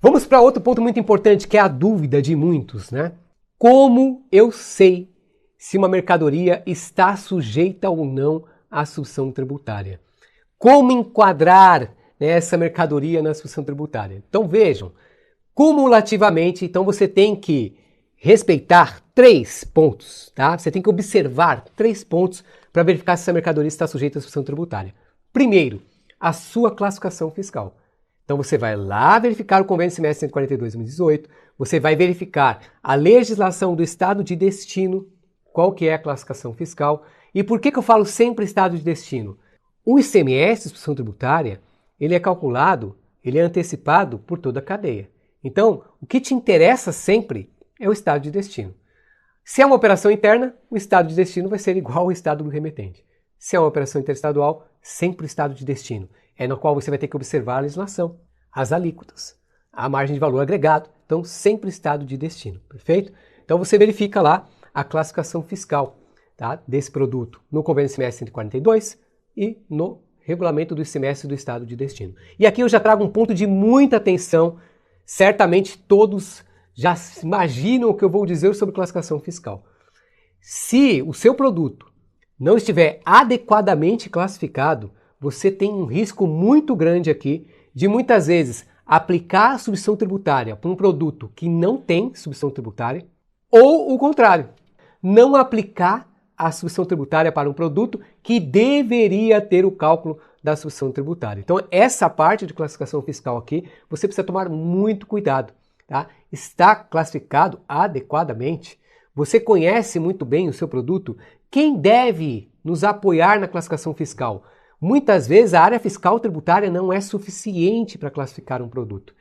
Vamos para outro ponto muito importante, que é a dúvida de muitos, né? Como eu sei se uma mercadoria está sujeita ou não à sucessão tributária? Como enquadrar, né, essa mercadoria na sucessão tributária? Então vejam, cumulativamente, então você tem que respeitar 3 pontos, tá? Você tem que observar 3 pontos para verificar se essa mercadoria está sujeita à sucessão tributária. Primeiro, a sua classificação fiscal. Então você vai lá verificar o Convênio Semestre 142/2018, você vai verificar a legislação do estado de destino, qual que é a classificação fiscal. E por que eu falo sempre estado de destino? O ICMS, sucessão tributária, ele é calculado, ele é antecipado por toda a cadeia. Então, o que te interessa sempre é o estado de destino. Se é uma operação interna, o estado de destino vai ser igual ao estado do remetente. Se é uma operação interestadual, sempre o estado de destino, é no qual você vai ter que observar a legislação, as alíquotas, a margem de valor agregado, então sempre estado de destino, perfeito? Então você verifica lá a classificação fiscal, tá, desse produto no Convênio Semestre 142 e no regulamento do ICMS do estado de destino. E aqui eu já trago um ponto de muita atenção, certamente todos já imaginam o que eu vou dizer sobre classificação fiscal. Se o seu produto não estiver adequadamente classificado, você tem um risco muito grande aqui de muitas vezes aplicar a substituição tributária para um produto que não tem substituição tributária, ou o contrário, não aplicar a substituição tributária para um produto que deveria ter o cálculo da substituição tributária. Então essa parte de classificação fiscal aqui, você precisa tomar muito cuidado, tá? Está classificado adequadamente? Você conhece muito bem o seu produto? Quem deve nos apoiar na classificação fiscal? Muitas vezes a área fiscal tributária não é suficiente para classificar um produto.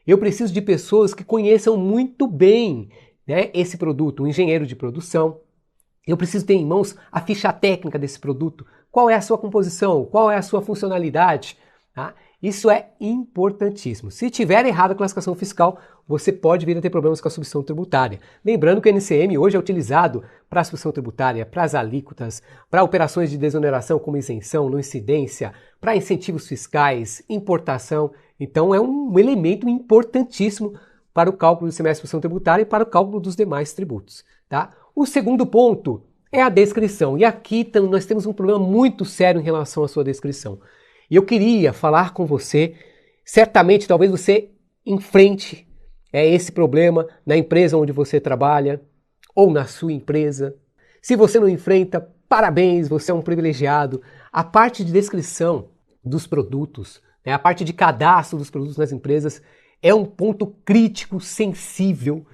Eu preciso de pessoas que conheçam muito bem, né, esse produto, um engenheiro de produção. Eu preciso ter em mãos a ficha técnica desse produto. Qual é a sua composição? Qual é a sua funcionalidade? Tá? Isso é importantíssimo. Se tiver errado a classificação fiscal, você pode vir a ter problemas com a substituição tributária. Lembrando que o NCM hoje é utilizado para a substituição tributária, para as alíquotas, para operações de desoneração como isenção, não incidência, para incentivos fiscais, importação. Então é um elemento importantíssimo para o cálculo do ICMS de substituição tributária e para o cálculo dos demais tributos. Tá? O segundo ponto é a descrição. E aqui nós temos um problema muito sério em relação à sua descrição. E eu queria falar com você, certamente talvez você enfrente esse problema na empresa onde você trabalha ou na sua empresa. Se você não enfrenta, parabéns, você é um privilegiado. A parte de descrição dos produtos, né, a parte de cadastro dos produtos nas empresas é um ponto crítico, sensível,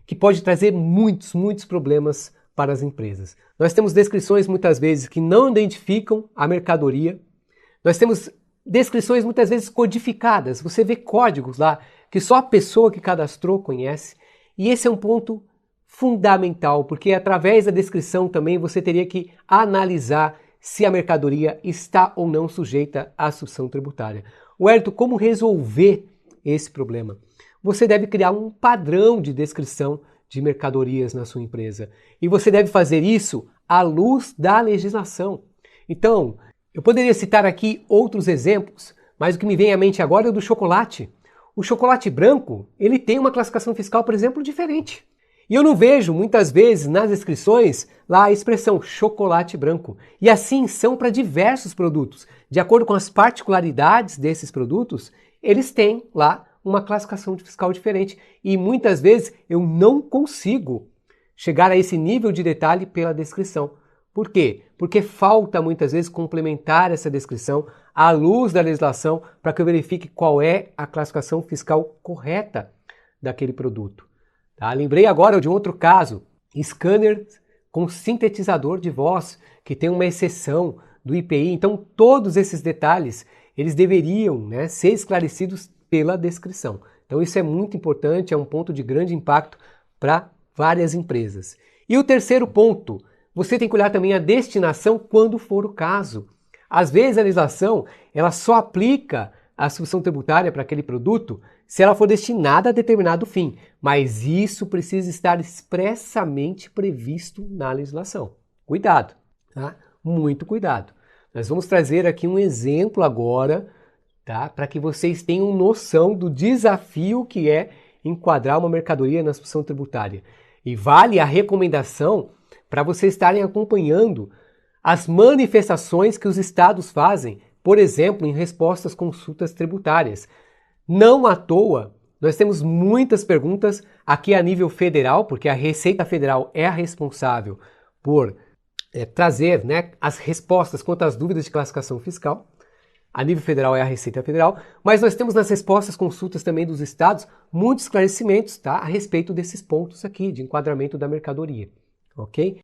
que pode trazer muitos problemas para as empresas. Nós temos descrições muitas vezes que não identificam a mercadoria. Nós temos descrições muitas vezes codificadas. Você vê códigos lá que só a pessoa que cadastrou conhece. E esse é um ponto fundamental, porque através da descrição também você teria que analisar se a mercadoria está ou não sujeita à substituição tributária. Wellington, como resolver esse problema? Você deve criar um padrão de descrição de mercadorias na sua empresa. E você deve fazer isso à luz da legislação. Então, eu poderia citar aqui outros exemplos, mas o que me vem à mente agora é o do chocolate. O chocolate branco, ele tem uma classificação fiscal, por exemplo, diferente. E eu não vejo, muitas vezes, nas descrições, lá a expressão chocolate branco. E assim são para diversos produtos. De acordo com as particularidades desses produtos, eles têm lá uma classificação fiscal diferente. E muitas vezes eu não consigo chegar a esse nível de detalhe pela descrição. Por quê? Porque falta muitas vezes complementar essa descrição à luz da legislação para que eu verifique qual é a classificação fiscal correta daquele produto. Tá? Lembrei agora de um outro caso, scanner com sintetizador de voz, que tem uma exceção do IPI. Então todos esses detalhes, eles deveriam, né, ser esclarecidos pela descrição. Então isso é muito importante, é um ponto de grande impacto para várias empresas. E o terceiro ponto, você tem que olhar também a destinação quando for o caso. Às vezes a legislação ela só aplica a substituição tributária para aquele produto se ela for destinada a determinado fim, mas isso precisa estar expressamente previsto na legislação. Cuidado, tá? Muito cuidado. Nós vamos trazer aqui um exemplo agora tá? Para que vocês tenham noção do desafio que é enquadrar uma mercadoria na suspensão tributária. E vale a recomendação para vocês estarem acompanhando as manifestações que os estados fazem, por exemplo, em respostas às consultas tributárias. Não à toa, nós temos muitas perguntas aqui a nível federal, porque a Receita Federal é a responsável por trazer, né, as respostas quanto às dúvidas de classificação fiscal. A nível federal é a Receita Federal, mas nós temos nas respostas consultas também dos estados muitos esclarecimentos, tá, a respeito desses pontos aqui de enquadramento da mercadoria, ok?